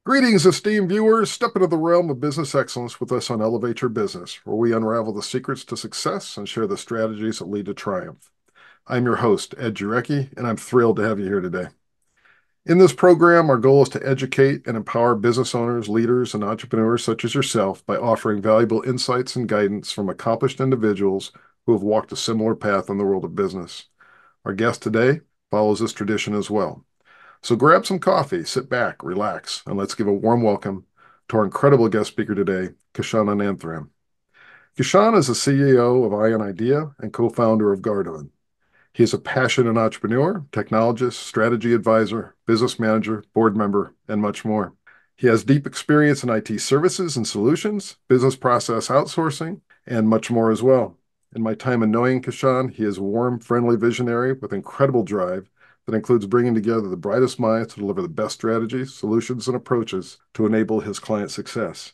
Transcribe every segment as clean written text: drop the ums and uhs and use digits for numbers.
Greetings, esteemed viewers. Step into the realm of business excellence with us on Elevate Your Business, where we unravel the secrets to success and share the strategies that lead to triumph. I'm your host, Ed Jarecki, and I'm thrilled to have you here today. In this program, our goal is to educate and empower business owners, leaders, and entrepreneurs such as yourself by offering valuable insights and guidance from accomplished individuals who have walked a similar path in the world of business. Our guest today follows this tradition as well. So grab some coffee, sit back, relax, and let's give a warm welcome to our incredible guest speaker today, Kishan Anantram. Kishan is the CEO of Ion Idea and co-founder of Gardon. He is a passionate entrepreneur, technologist, strategy advisor, business manager, board member, and much more. He has deep experience in IT services and solutions, business process outsourcing, and much more as well. In my time in knowing Kishan, he is a warm, friendly visionary with incredible drive that includes bringing together the brightest minds to deliver the best strategies, solutions, and approaches to enable his client success.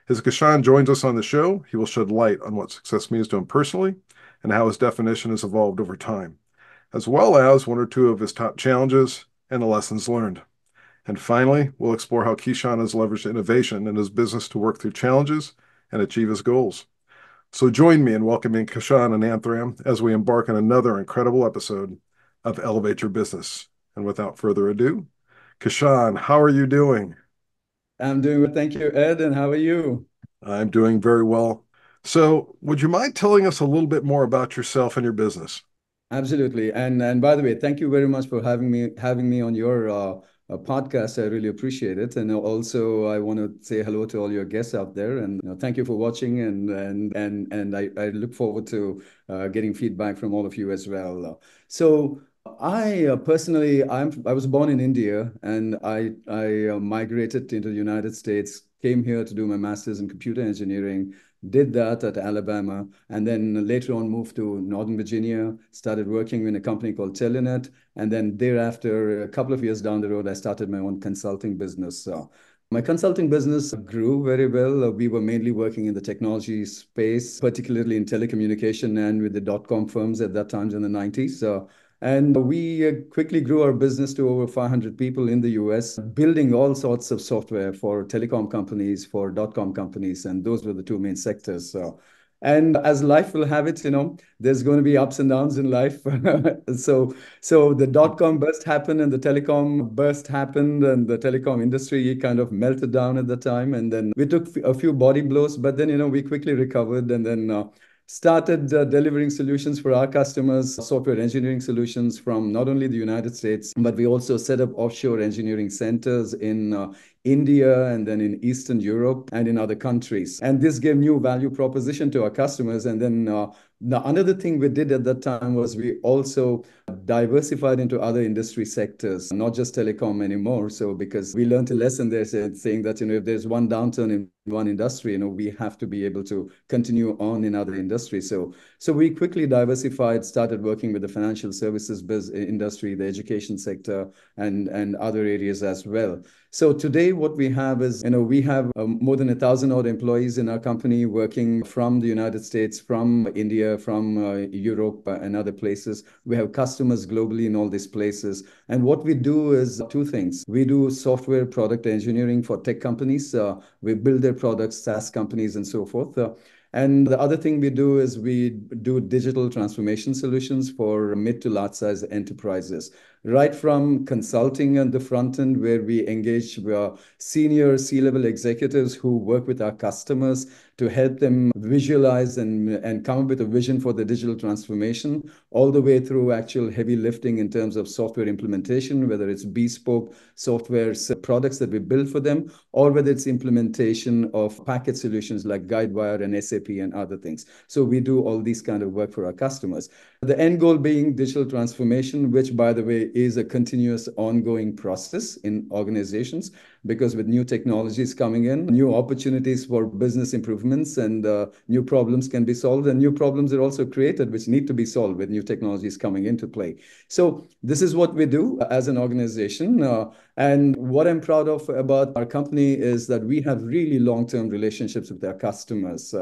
As Kishan joins us on the show, he will shed light on what success means to him personally and how his definition has evolved over time, as well as one or two of his top challenges and the lessons learned. And finally, we'll explore how Kishan has leveraged innovation in his business to work through challenges and achieve his goals. So join me in welcoming Kishan Anantram as we embark on another incredible episode of Elevate Your Business. And without further ado, Kishan, how are you doing? I'm doing well. Thank you, Ed. And how are you? I'm doing very well. So, would you mind telling us a little bit more about yourself and your business? Absolutely. And by the way, thank you very much for having me on your podcast. I really appreciate it. And also, I want to say hello to all your guests out there. And thank you for watching. And I look forward to getting feedback from all of you as well. So. I personally, I was born in India, and I migrated into the United States. Came here to do my master's in computer engineering. Did that at Alabama, and then later on moved to Northern Virginia. Started working in a company called Telenet, and then thereafter, a couple of years down the road, I started my own consulting business. My consulting business grew very well. We were mainly working in the technology space, particularly in telecommunication and with the dot-com firms at that time in the 90s. And we quickly grew our business to over 500 people in the US, building all sorts of software for telecom companies, for dot-com companies, and those were the two main sectors. And as life will have it, there's going to be ups and downs in life. So the dot-com burst happened and the telecom burst happened and the telecom industry kind of melted down at the time. And then we took a few body blows, but then, we quickly recovered and then started delivering solutions for our customers, software engineering solutions from not only the United States, but we also set up offshore engineering centers in India and then in Eastern Europe and in other countries. And this gave new value proposition to our customers. And then the another thing we did at that time was we also diversified into other industry sectors, not just telecom anymore. So because we learned a lesson there saying that, if there's one downturn in one industry, we have to be able to continue on in other industries. So we quickly diversified, started working with the financial services industry, the education sector, and other areas as well. So today, what we have is, we have more than 1,000 odd employees in our company working from the United States, from India, from Europe, and other places. We have customers globally in all these places. And what we do is two things. We do software product engineering for tech companies. We build their products, SaaS companies, and so forth. And the other thing we do is we do digital transformation solutions for mid to large size enterprises, right from consulting at the front end, where we engage senior C-level executives who work with our customers to help them visualize and come up with a vision for the digital transformation, all the way through actual heavy lifting in terms of software implementation, whether it's bespoke software products that we build for them, or whether it's implementation of package solutions like Guidewire and SAP and other things. So we do all these kind of work for our customers. The end goal being digital transformation, which, by the way, is a continuous ongoing process in organizations, because with new technologies coming in, new opportunities for business improvements and new problems can be solved, and new problems are also created which need to be solved with new technologies coming into play. So this is what we do as an organization. And what I'm proud of about our company is that we have really long-term relationships with our customers.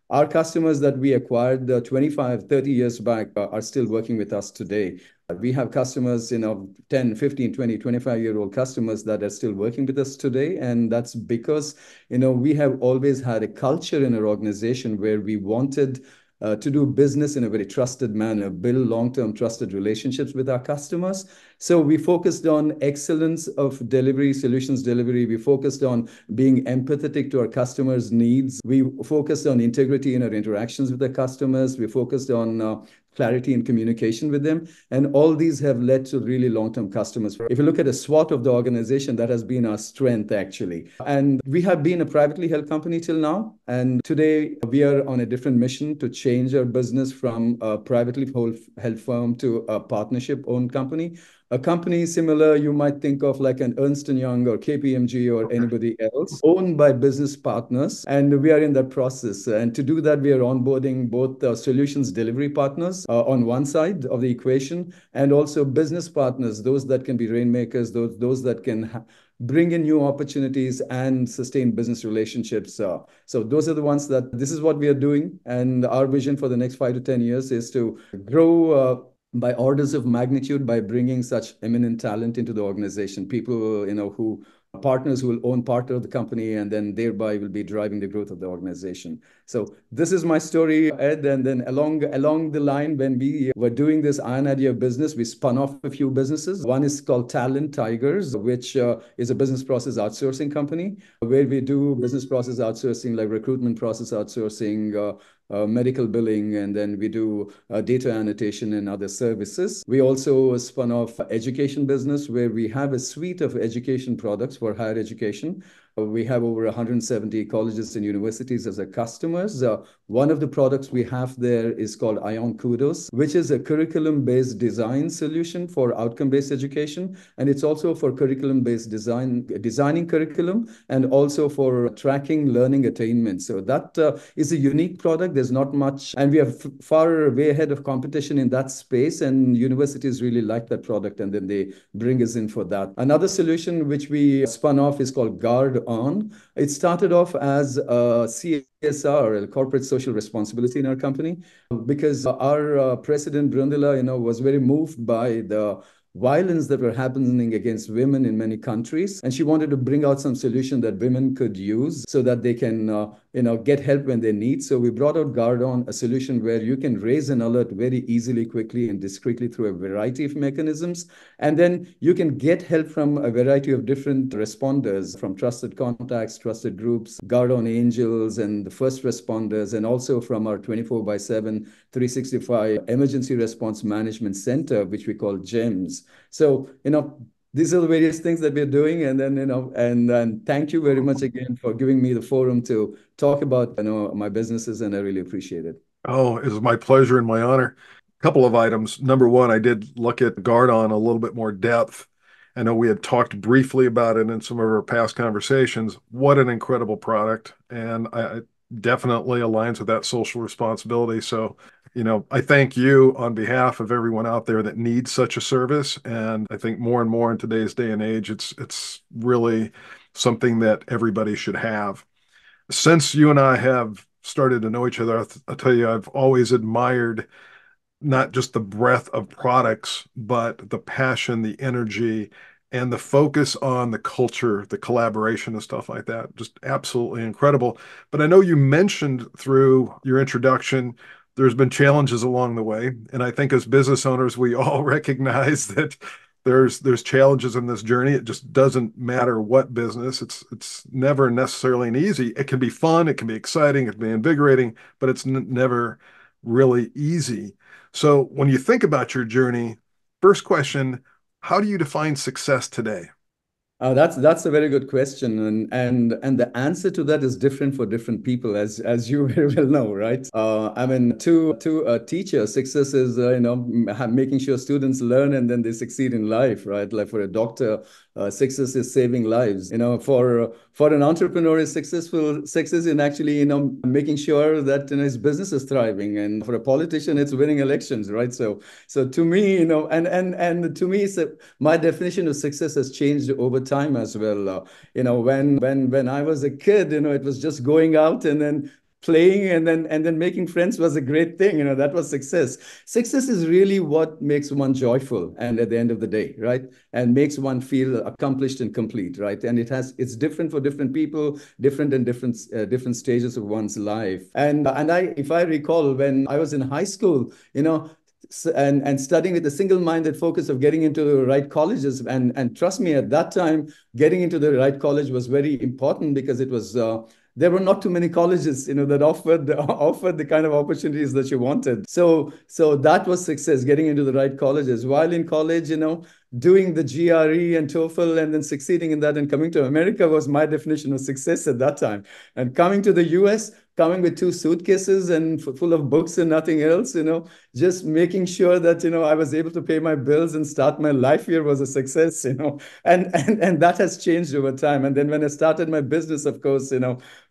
Our customers that we acquired 25, 30 years back are still working with us today. We have customers, 10, 15, 20, 25-year-old customers that are still working with us today. And that's because, we have always had a culture in our organization where we wanted to do business in a very trusted manner, build long-term trusted relationships with our customers. So we focused on excellence of delivery, solutions delivery. We focused on being empathetic to our customers' needs. We focused on integrity in our interactions with the customers. We focused on clarity and communication with them. And all these have led to really long-term customers. If you look at a SWOT of the organization, that has been our strength, actually. And we have been a privately held company till now. And today we are on a different mission to change our business from a privately held firm to a partnership-owned company. A company similar, you might think of like an Ernst& Young or KPMG or Okay. anybody else, owned by business partners. And we are in that process. And to do that, we are onboarding both solutions delivery partners on one side of the equation, and also business partners, those that can be rainmakers, those that can bring in new opportunities and sustain business relationships. So those are the ones that this is what we are doing. And our vision for the next 5 to 10 years is to grow by orders of magnitude by bringing such eminent talent into the organization, people, who partners who will own part of the company and then thereby will be driving the growth of the organization. So this is my story, Ed. And then along the line, when we were doing this Iron Idea business, we spun off a few businesses. One is called Talent Tigers, which is a business process outsourcing company where we do business process outsourcing, like recruitment process outsourcing, medical billing, and then we do data annotation and other services. We also spun off education business where we have a suite of education products for higher education. We have over 170 colleges and universities as our customers. One of the products we have there is called Ion Kudos, which is a curriculum-based design solution for outcome-based education. And it's also for curriculum-based designing curriculum, and also for tracking learning attainment. So that is a unique product. There's not much, and we are far way ahead of competition in that space. And universities really like that product, and then they bring us in for that. Another solution which we spun off is called Guard On. It started off as a CSR, a corporate social responsibility in our company, because our president, Brundala, was very moved by the violence that were happening against women in many countries. And she wanted to bring out some solution that women could use so that they can, get help when they need. So we brought out Guard On, a solution where you can raise an alert very easily, quickly, and discreetly through a variety of mechanisms. And then you can get help from a variety of different responders, from trusted contacts, trusted groups, Guard On Angels, and the first responders, and also from our 24/7, 365 Emergency Response Management Center, which we call GEMS. So, these are the various things that we're doing. And then, and thank you very much again for giving me the forum to talk about, my businesses, and I really appreciate it. Oh, it is my pleasure and my honor. A couple of items. Number one, I did look at Gardon a little bit more depth. I know we had talked briefly about it in some of our past conversations. What an incredible product. And it definitely aligns with that social responsibility. So, I thank you on behalf of everyone out there that needs such a service. And I think more and more in today's day and age, it's really something that everybody should have. Since you and I have started to know each other, I'll tell you, I've always admired not just the breadth of products, but the passion, the energy, and the focus on the culture, the collaboration, and stuff like that. Just absolutely incredible. But I know you mentioned through your introduction, there's been challenges along the way. And I think as business owners, we all recognize that there's challenges in this journey. It just doesn't matter what business. It's never necessarily an easy. It can be fun, it can be exciting, it can be invigorating, but it's never really easy. So when you think about your journey, first question, how do you define success today? That's a very good question, and the answer to that is different for different people, as you very well know, right? I mean, to a teacher, success is making sure students learn and then they succeed in life, right? Like for a doctor, success is saving lives. For an entrepreneur, is success in actually making sure that his business is thriving, and for a politician, it's winning elections, right? So to me, and to me, my definition of success has changed over time as well. When I was a kid, it was just going out and then playing and then making friends was a great thing. That was success. Success is really what makes one joyful and at the end of the day, right? And makes one feel accomplished and complete, right? And it's different for different people, different in different stages of one's life. And if I recall, when I was in high school, and studying with a single-minded focus of getting into the right colleges, and trust me, at that time, getting into the right college was very important because it was there were not too many colleges, that offered offered the kind of opportunities that you wanted. So that was success, getting into the right colleges. While in college, doing the GRE and TOEFL and then succeeding in that and coming to America was my definition of success at that time. And coming to the US, coming with two suitcases and full of books and nothing else, just making sure that, I was able to pay my bills and start my life here was a success, and that has changed over time. And then when I started my business, of course,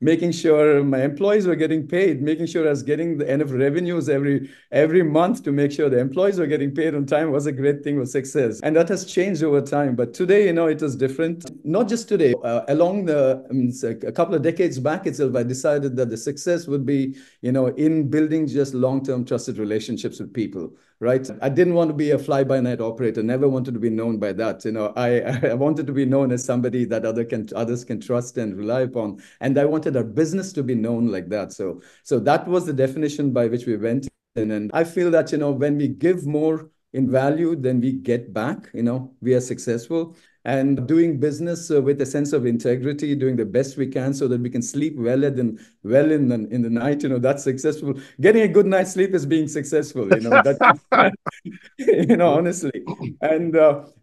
making sure my employees were getting paid, making sure I was getting the enough revenues every month to make sure the employees were getting paid on time was a great thing, was success. And that has changed over time. But today, it is different. Not just today. Along a couple of decades back itself, I decided that the success would be, in building just long-term trusted relationships with people. Right. I didn't want to be a fly-by-night operator, never wanted to be known by that. I wanted to be known as somebody that others can trust and rely upon. And I wanted our business to be known like that. So that was the definition by which we went in. And I feel that, when we give more in value than we get back, we are successful. And doing business with a sense of integrity, doing the best we can so that we can sleep well in the night, that's successful. Getting a good night's sleep is being successful, that honestly.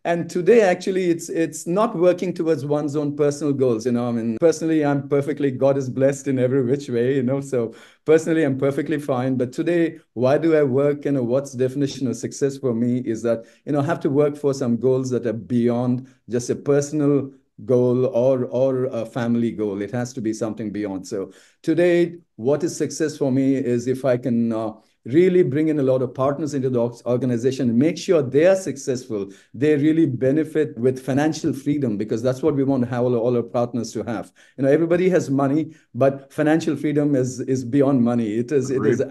And today actually it's not working towards one's own personal goals. I mean, personally, I'm perfectly, God is blessed in every which way, so personally I'm perfectly fine. But today, why do I work? What's the definition of success for me is that, I have to work for some goals that are beyond just a personal goal or a family goal. It has to be something beyond. So today, what is success for me is if I can really bring in a lot of partners into the organization and make sure they are successful, they really benefit with financial freedom, because that's what we want to have all our partners to have. Everybody has money, but financial freedom is beyond money. Agreed.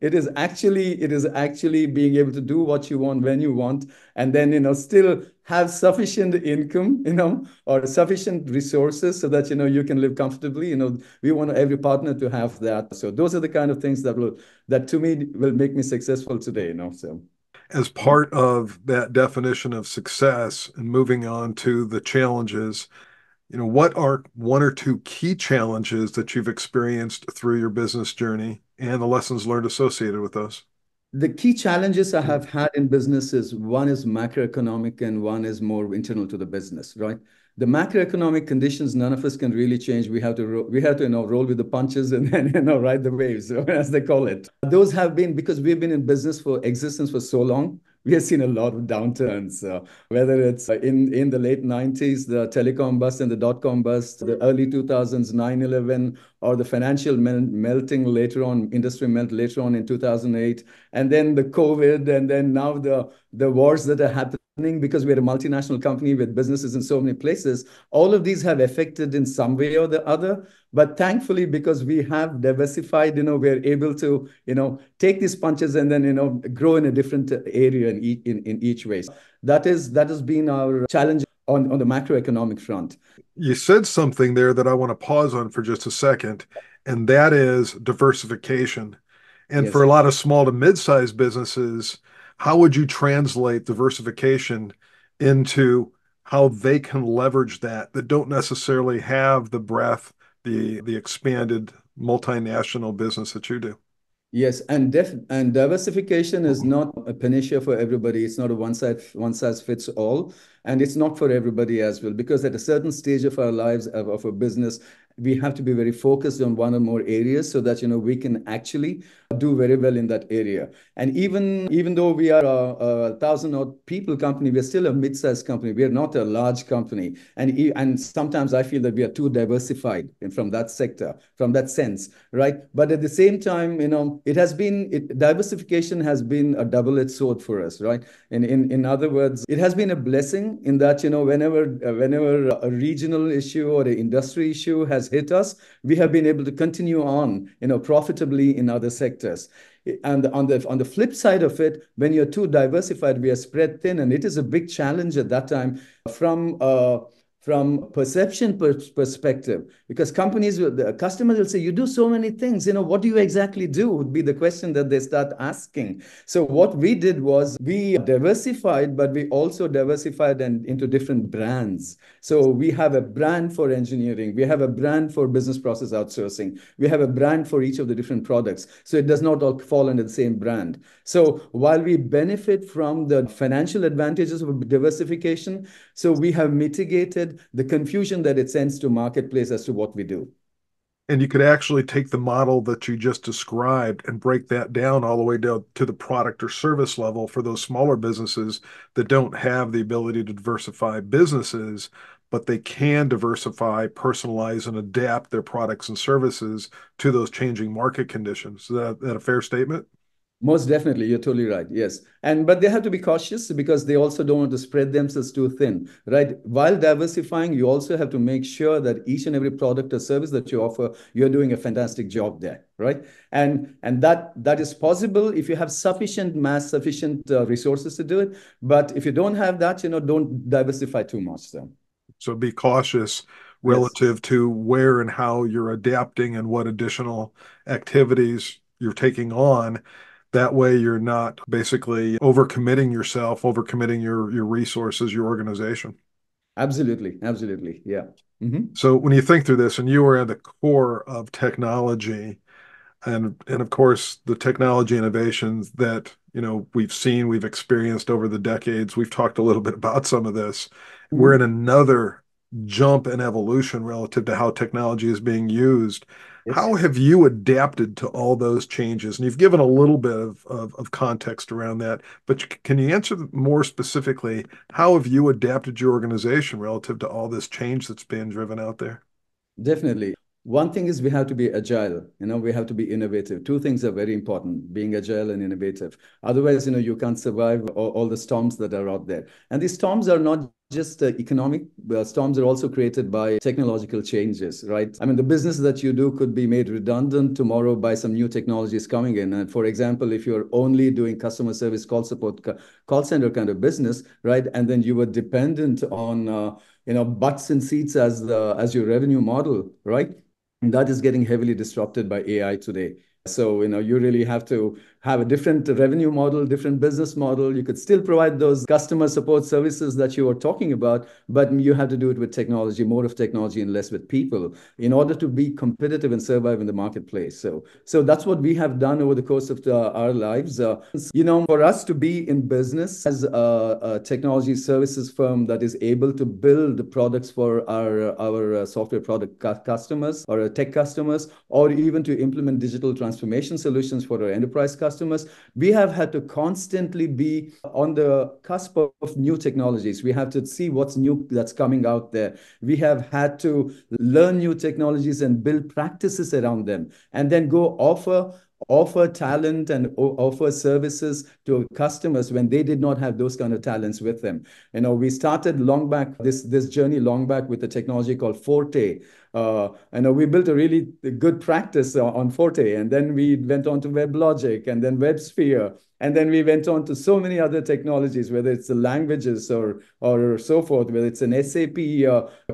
It is actually being able to do what you want when you want, and then still have sufficient income, or sufficient resources so that you can live comfortably. We want every partner to have that. So those are the kind of things that to me will make me successful today. So As part of that definition of success and moving on to the challenges, what are one or two key challenges that you've experienced through your business journey and the lessons learned associated with those? the key challenges I have had in business is, one is macroeconomic and one is more internal to the business, right? The macroeconomic conditions, none of us can really change. We have to roll with the punches and then ride the waves, as they call it. Those have been, because we've been in business for existence for so long. We have seen a lot of downturns, whether it's in the late 90s, the telecom bust and the dot-com bust, the early 2000s, 9/11, or the financial melting later on, industry melt later on in 2008, and then the COVID, and then now the wars that are happening because we're a multinational company with businesses in so many places. All of these have affected in some way or the other. But thankfully, because we have diversified, we're able to, take these punches and then, grow in a different area in each way. That has been our challenge on the macroeconomic front. You said something there that I want to pause on for just a second, and that is diversification. And for Yes. a lot of small to mid-sized businesses, how would you translate diversification into how they can leverage that don't necessarily have the breadth, the expanded multinational business that you do? Yes, and diversification is not a panacea for everybody. It's not a one size fits all, and it's not for everybody as well. Because at a certain stage of our lives of a business, we have to be very focused on one or more areas so that we can actually do very well in that area. And even though we are a thousand odd people company, we're still a mid-sized company. We are not a large company, and sometimes I feel that we are too diversified from that sector, from that sense, right? But at the same time, diversification has been a double-edged sword for us, right? In other words, it has been a blessing in that whenever a regional issue or an industry issue has has hit us, we have been able to continue on, profitably in other sectors. And on the flip side of it, when you're too diversified, we are spread thin, and it is a big challenge at that time from from perception perspective, because the customers will say, you do so many things, what do you exactly do, would be the question that they start asking. So what we did was we diversified, but we also diversified and into different brands. So we have a brand for engineering, we have a brand for business process outsourcing, we have a brand for each of the different products, so it does not all fall under the same brand. So while we benefit from the financial advantages of diversification, so we have mitigated the confusion that it sends to marketplace as to what we do. And you could actually take the model that you just described and break that down all the way down to the product or service level for those smaller businesses that don't have the ability to diversify businesses, but they can diversify, personalize, and adapt their products and services to those changing market conditions. Is that a fair statement? Most definitely, you're totally right. Yes. And but they have to be cautious because they also don't want to spread themselves too thin, right? While diversifying, you also have to make sure that each and every product or service that you offer, you're doing a fantastic job there, right? And that is possible if you have sufficient mass, sufficient resources to do it. But if you don't have that, don't diversify too much. So So be cautious yes. relative to where and how you're adapting and what additional activities you're taking on. That way you're not basically overcommitting yourself, overcommitting your resources, your organization. Absolutely. Absolutely. Yeah. Mhm. So when you think through this and you are at the core of technology, and of course the technology innovations that we've seen, we've experienced over the decades, we've talked a little bit about some of this. We're Mhm. in another jump in evolution relative to how technology is being used. Yes. How have you adapted to all those changes? And you've given a little bit of context around that, but can you answer more specifically, how have you adapted your organization relative to all this change that's being driven out there? Definitely. One thing is we have to be agile, we have to be innovative. Two things are very important, being agile and innovative. Otherwise, you can't survive all the storms that are out there. And these storms are not just economic, storms are also created by technological changes, right? I mean, the business that you do could be made redundant tomorrow by some new technologies coming in. And for example, if you're only doing customer service, call support, call center kind of business, right? And then you were dependent on butts and seats as your revenue model, right? And that is getting heavily disrupted by AI today. So, you really have to have a different revenue model, different business model. You could still provide those customer support services that you were talking about, but you have to do it with technology, more of technology and less with people in order to be competitive and survive in the marketplace. So that's what we have done over the course of our lives. For us to be in business as a technology services firm that is able to build products for our software product customers or tech customers, or even to implement digital transformation solutions for our enterprise customers, we have had to constantly be on the cusp of new technologies. We have to see what's new that's coming out there. We have had to learn new technologies and build practices around them, and then go offer talent and offer services to customers when they did not have those kind of talents with them. We started long back this journey long back with a technology called Forte. We built a really good practice on Forte, and then we went on to WebLogic, and then WebSphere, and then we went on to so many other technologies, whether it's the languages or so forth, whether it's an SAP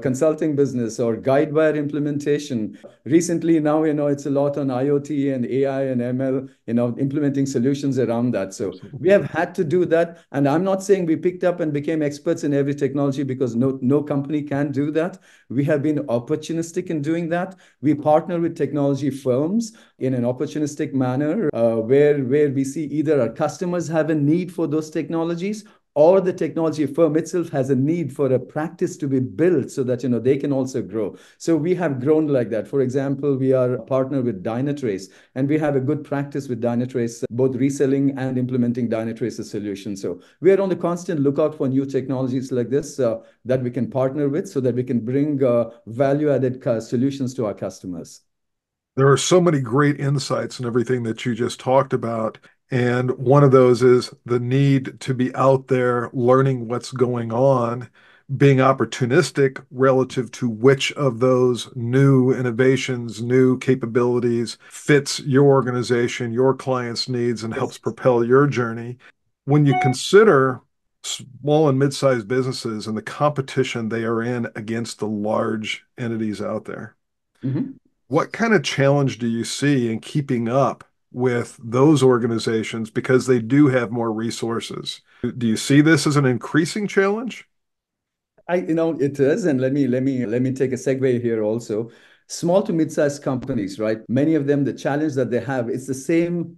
consulting business or Guidewire implementation. Recently, now it's a lot on IoT and AI and ML, implementing solutions around that. So we have had to do that, and I'm not saying we picked up and became experts in every technology, because no company can do that. We have been opportunistic in doing that. We partner with technology firms in an opportunistic manner, where we see either our customers have a need for those technologies, or the technology firm itself has a need for a practice to be built so that they can also grow. So we have grown like that. For example, we are a partner with Dynatrace, and we have a good practice with Dynatrace, both reselling and implementing Dynatrace's solution. So we are on the constant lookout for new technologies like this that we can partner with, so that we can bring value-added solutions to our customers. There are so many great insights in everything that you just talked about. And one of those is the need to be out there learning what's going on, being opportunistic relative to which of those new innovations, new capabilities fits your organization, your clients' needs, and helps Yes. propel your journey. When you consider small and mid-sized businesses and the competition they are in against the large entities out there, Mhm. what kind of challenge do you see in keeping up with those organizations because they do have more resources? Do you see this as an increasing challenge? It is, and let me take a segue here also. Small to mid-sized companies, right? Many of them, the challenge that they have, it's the same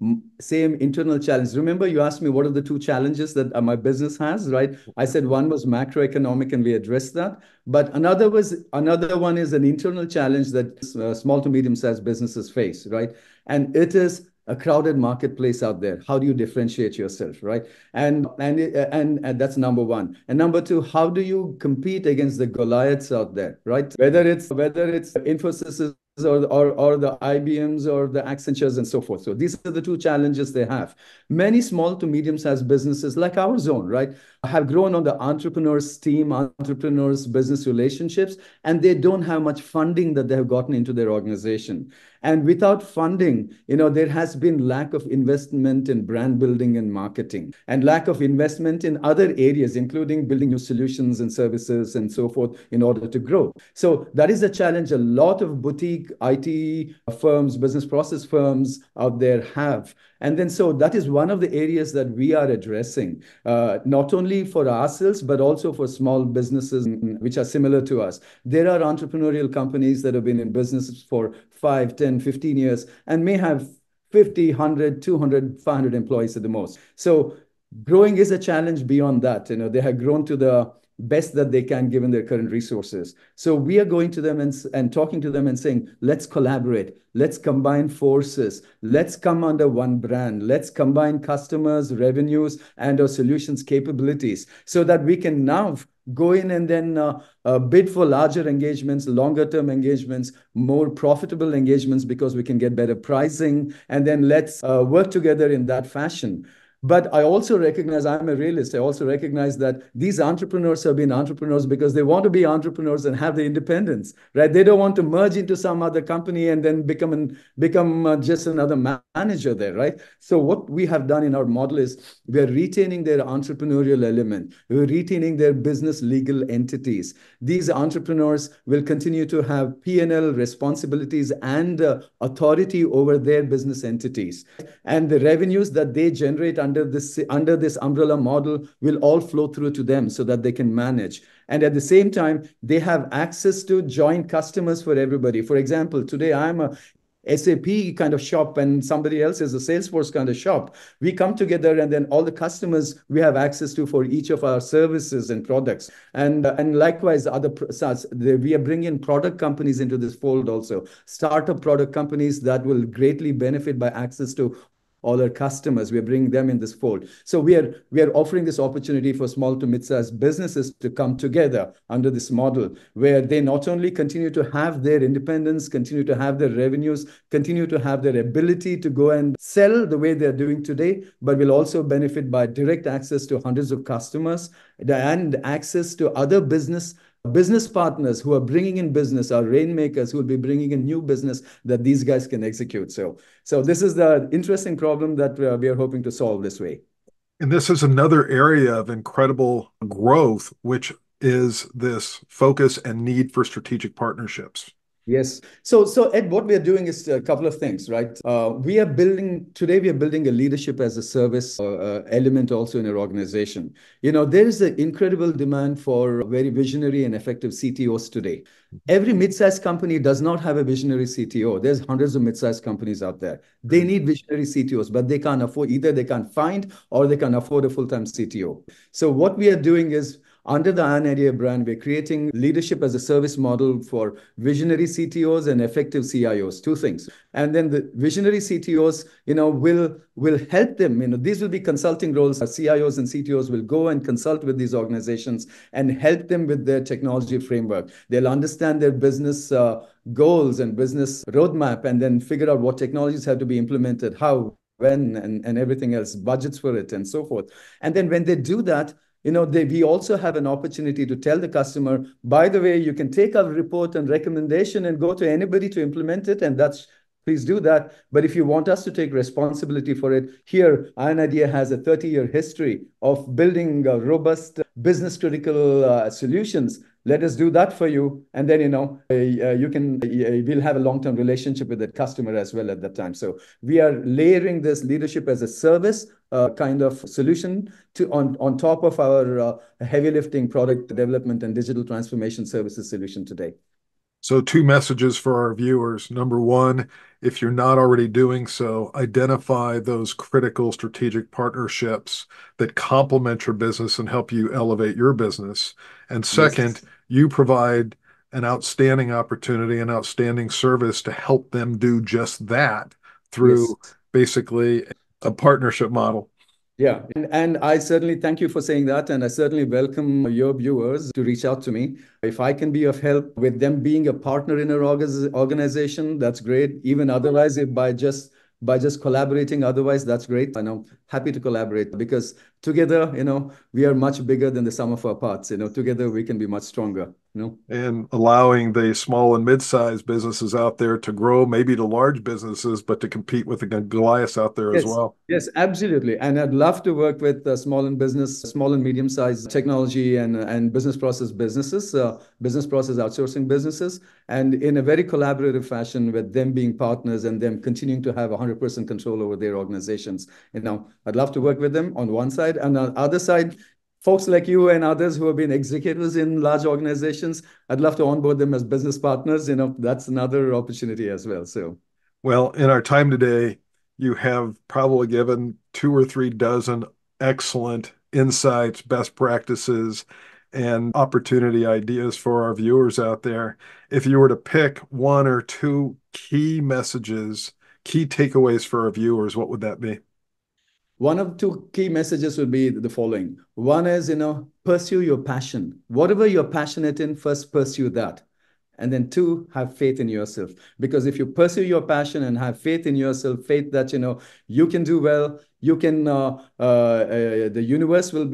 internal challenge. Remember, you asked me what are the two challenges that my business has, right? I said one was macroeconomic, and we addressed that. But another one is an internal challenge that small to medium-sized businesses face, right? And it is a crowded marketplace out there. How do you differentiate yourself, right? And that's number one. And number two, how do you compete against the Goliaths out there, right? Whether it's Infosys or the IBMs or the Accentures and so forth. So these are the two challenges they have. Many small to medium-sized businesses like our zone, right, have grown on the entrepreneurs team, entrepreneurs business relationships, and they don't have much funding that they have gotten into their organization. And without funding, there has been lack of investment in brand building and marketing, and lack of investment in other areas, including building new solutions and services and so forth in order to grow. So that is a challenge a lot of boutique IT firms, business process firms out there have. And then so that is one of the areas that we are addressing, not only for ourselves, but also for small businesses which are similar to us. There are entrepreneurial companies that have been in business for 5, 10, 15 years and may have 50, 100, 200, 500 employees at the most. So growing is a challenge beyond that. They have grown to the best that they can given their current resources. So we are going to them and talking to them and saying, let's collaborate, let's combine forces, let's come under one brand, let's combine customers, revenues, and our solutions capabilities so that we can now go in and then bid for larger engagements, longer term engagements, more profitable engagements because we can get better pricing. And then let's work together in that fashion. But I also recognize, I'm a realist. I also recognize that these entrepreneurs have been entrepreneurs because they want to be entrepreneurs and have the independence, right? They don't want to merge into some other company and then become just another manager there, right? So what we have done in our model is we are retaining their entrepreneurial element. We're retaining their business legal entities. These entrepreneurs will continue to have P&L responsibilities and authority over their business entities, and the revenues that they generate under this umbrella model will all flow through to them so that they can manage. And at the same time, they have access to joint customers for everybody. For example, today I'm a SAP kind of shop and somebody else is a Salesforce kind of shop. We come together and then all the customers we have access to for each of our services and products. And likewise, we are bringing product companies into this fold also. Startup product companies that will greatly benefit by access to all our customers. We are bringing them in this fold. So we are offering this opportunity for small to mid-sized businesses to come together under this model where they not only continue to have their independence, continue to have their revenues, continue to have their ability to go and sell the way they're doing today, but will also benefit by direct access to hundreds of customers and access to other business partners who are bringing in business, our rainmakers who will be bringing in new business that these guys can execute. So this is the interesting problem that we are hoping to solve this way. And this is another area of incredible growth, which is this focus and need for strategic partnerships. Yes. So Ed, what we are doing is a couple of things, right? We are building a leadership as a service element also in our organization. There is an incredible demand for very visionary and effective CTOs today. Every mid-sized company does not have a visionary CTO. There's hundreds of mid-sized companies out there. They need visionary CTOs, but they can't afford either they can't find or they can't afford a full-time CTO. So what we are doing is under the An Idea brand, we're creating leadership as a service model for visionary CTOs and effective CIOs, two things. And then the visionary CTOs, will help them. These will be consulting roles. CIOs and CTOs will go and consult with these organizations and help them with their technology framework. They'll understand their business goals and business roadmap and then figure out what technologies have to be implemented, how, when, and everything else, budgets for it, and so forth. And then when they do that, we also have an opportunity to tell the customer, by the way, you can take our report and recommendation and go to anybody to implement it, and that's please do that. But if you want us to take responsibility for it, here, Iron Idea has a 30-year history of building robust business critical solutions. Let us do that for you. And then, we'll have a long-term relationship with the customer as well at that time. So we are layering this leadership as a service kind of solution on top of our heavy lifting product development and digital transformation services solution today. So, two messages for our viewers. Number one, if you're not already doing so, identify those critical strategic partnerships that complement your business and help you elevate your business. And second, Yes. you provide an outstanding opportunity, an outstanding service to help them do just that Yes. through basically a partnership model. Yeah, and I certainly thank you for saying that. And I certainly welcome your viewers to reach out to me. If I can be of help with them being a partner in our organization, that's great. Even otherwise, if by just collaborating, otherwise, that's great. And I'm happy to collaborate because together, we are much bigger than the sum of our parts. Together we can be much stronger. And allowing the small and mid-sized businesses out there to grow, maybe to large businesses, but to compete with the Goliaths out there as Yes, well. yes, absolutely. And I'd love to work with small and medium-sized technology and business process outsourcing businesses, and in a very collaborative fashion with them being partners and them continuing to have 100% control over their organizations. I'd love to work with them on one side, and on the other side, folks like you and others who have been executives in large organizations, I'd love to onboard them as business partners. That's another opportunity as well. So. Well, in our time today, you have probably given two or three dozen excellent insights, best practices, and opportunity ideas for our viewers out there. If you were to pick one or two key messages, key takeaways for our viewers, what would that be? One of two key messages would be the following. One is, pursue your passion. Whatever you're passionate in, first pursue that. And then two, have faith in yourself. Because if you pursue your passion and have faith in yourself, faith that, you can do well, you can, the universe will,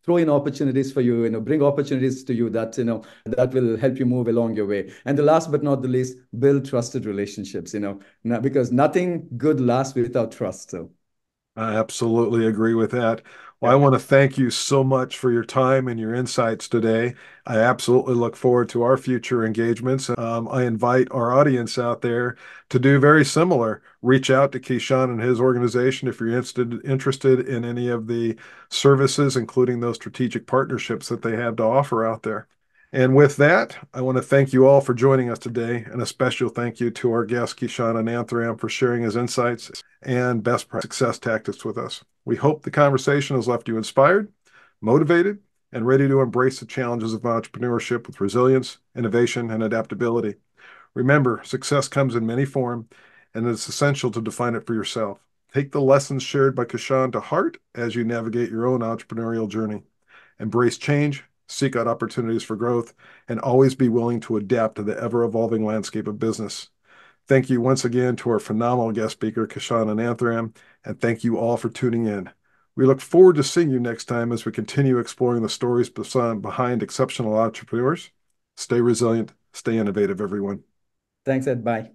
throw in opportunities for you, bring opportunities to you that will help you move along your way. And the last but not the least, build trusted relationships, because nothing good lasts without trust. So. I absolutely agree with that. Well, I Yeah. want to thank you so much for your time and your insights today. I absolutely look forward to our future engagements. I invite our audience out there to do very similar. Reach out to Kishan and his organization if you're interested in any of the services, including those strategic partnerships that they have to offer out there. And with that, I want to thank you all for joining us today, and a special thank you to our guest, Kishan Anantram, for sharing his insights and best success tactics with us. We hope the conversation has left you inspired, motivated, and ready to embrace the challenges of entrepreneurship with resilience, innovation, and adaptability. Remember, success comes in many forms, and it's essential to define it for yourself. Take the lessons shared by Kishan to heart as you navigate your own entrepreneurial journey. Embrace change, seek out opportunities for growth, and always be willing to adapt to the ever-evolving landscape of business. Thank you once again to our phenomenal guest speaker, Kishan Anantram, and thank you all for tuning in. We look forward to seeing you next time as we continue exploring the stories behind exceptional entrepreneurs. Stay resilient, stay innovative, everyone. Thanks, Ed. Bye.